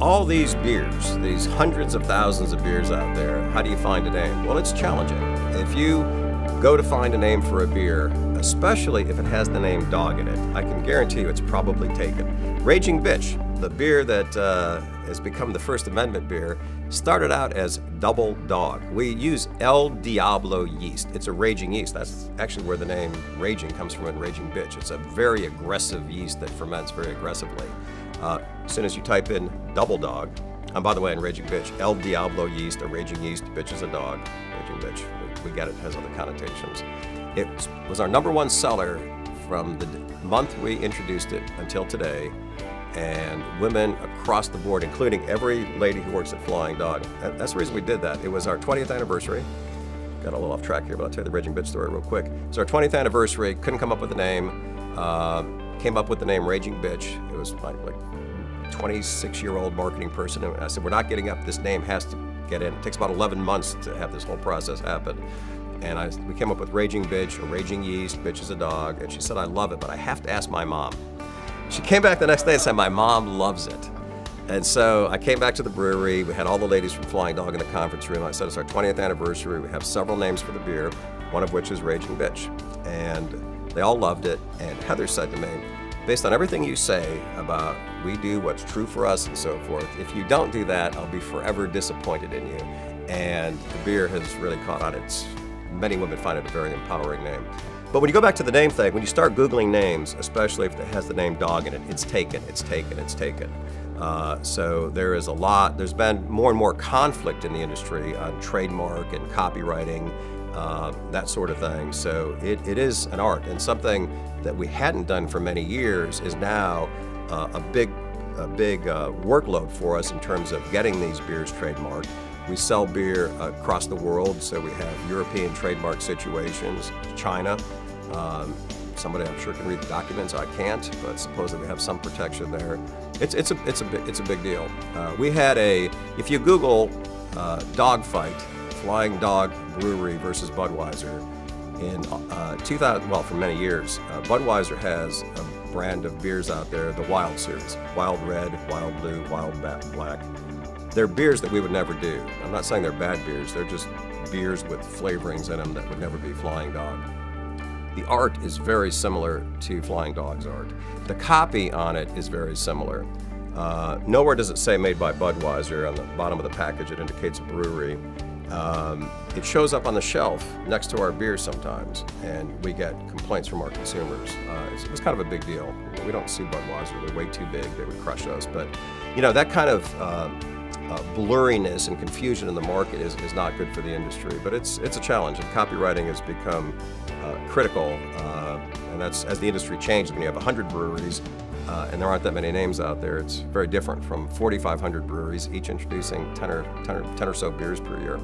all these beers, these hundreds of thousands of beers out there, how do you find a name? Well, it's challenging. If you go to find a name for a beer, especially if it has the name dog in it, I can guarantee you it's probably taken. Raging Bitch, the beer that has become the First Amendment beer, started out as Double Dog. We use El Diablo yeast. It's a raging yeast. That's actually where the name Raging comes from in Raging Bitch. It's a very aggressive yeast that ferments very aggressively. As soon as you type in Double Dog, and by the way, in Raging Bitch, El Diablo yeast, a raging yeast, bitch is a dog, Raging Bitch. We get it, has other connotations. It was our #1 seller from the month we introduced it until today, and women across the board, including every lady who works at Flying Dog. That's the reason we did that. It was our 20th anniversary. Got a little off track here, but I'll tell you the Raging Bitch story real quick. It's our 20th anniversary, couldn't come up with a name, came up with the name Raging Bitch. It was like 26-year-old marketing person, and I said, we're not getting up, this name has to get in. It takes about 11 months to have this whole process happen. And we came up with Raging Bitch, or Raging Yeast, bitch is a dog, and she said, I love it, but I have to ask my mom. She came back the next day and said, my mom loves it. And so I came back to the brewery, we had all the ladies from Flying Dog in the conference room. I said, it's our 20th anniversary, we have several names for the beer, one of which is Raging Bitch. And they all loved it, and Heather said to me, based on everything you say about we do what's true for us and so forth, if you don't do that, I'll be forever disappointed in you. And the beer has really caught on. Many women find it a very empowering name. But when you go back to the name thing, when you start Googling names, especially if it has the name dog in it, it's taken. So there's been more and more conflict in the industry on trademark and copywriting, that sort of thing. So it is an art, and something that we hadn't done for many years is now a big workload for us in terms of getting these beers trademarked. We sell beer across the world, so we have European trademark situations, China. Somebody I'm sure can read the documents. I can't, but supposedly we have some protection there. It's a big deal. We had if you Google dogfight, Flying Dog Brewery versus Budweiser, in 2000, well, for many years, Budweiser has a brand of beers out there, the Wild Series, Wild Red, Wild Blue, Wild Black. They're beers that we would never do. I'm not saying they're bad beers, they're just beers with flavorings in them that would never be Flying Dog. The art is very similar to Flying Dog's art. The copy on it is very similar. Nowhere does it say made by Budweiser. On the bottom of the package it indicates a brewery. It shows up on the shelf next to our beer sometimes, and we get complaints from our consumers. It was kind of a big deal. We don't sue Budweiser, they're way too big, they would crush us. But that kind of blurriness and confusion in the market is not good for the industry, but it's a challenge, and copywriting has become critical, and that's as the industry changes. When you have 100 breweries and there aren't that many names out there, it's very different from 4,500 breweries, each introducing 10 or so beers per year.